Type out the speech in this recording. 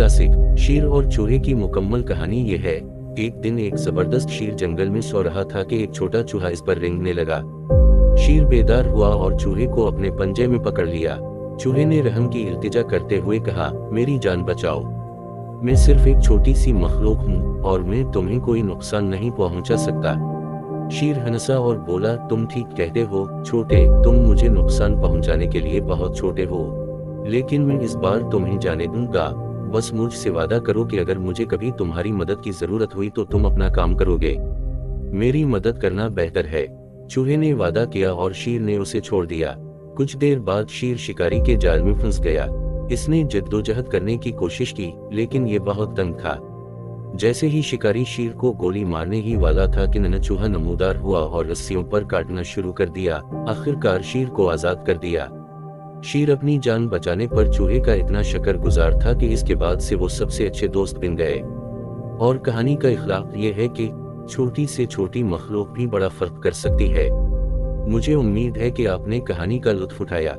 Classic शेर और चूहे की मुकम्मल कहानी ये है। एक दिन एक जबरदस्त शेर जंगल में सो रहा था कि एक छोटा चूहा इस पर रेंगने लगा। शेर बेदार हुआ और चूहे को अपने पंजे में पकड़ लिया। चूहे ने रहम की इल्तिजा करते हुए कहा, मेरी जान बचाओ, मैं सिर्फ एक छोटी सी मखलूक हूँ और मैं तुम्हें कोई नुकसान नहीं पहुँचा सकता। शेर हंसा और बोला, तुम ठीक कहते हो छोटे, तुम मुझे नुकसान पहुँचाने के लिए बहुत छोटे हो, लेकिन मैं इस बार तुम्हें जाने दूंगा। बस मुझसे वादा करो कि अगर मुझे कभी तुम्हारी मदद की जरूरत हुई तो तुम अपना काम करोगे। मेरी मदद करना बेहतर है। चूहे ने वादा किया और शेर ने उसे छोड़ दिया। कुछ देर बाद शेर शिकारी के जाल में फंस गया। इसने जद्दोजहद करने की कोशिश की, लेकिन ये बहुत तंग था। जैसे ही शिकारी शेर को गोली मारने ही वाला था कि नन्हा चूहा नमूदार हुआ और रस्सियों पर काटना शुरू कर दिया। आखिरकार शेर को आजाद कर दिया। शेर अपनी जान बचाने पर चूहे का इतना शुक्रगुजार था कि इसके बाद से वो सबसे अच्छे दोस्त बन गए। और कहानी का इखलाक ये है कि छोटी से छोटी मखलूक भी बड़ा फर्क कर सकती है। मुझे उम्मीद है कि आपने कहानी का लुत्फ उठाया।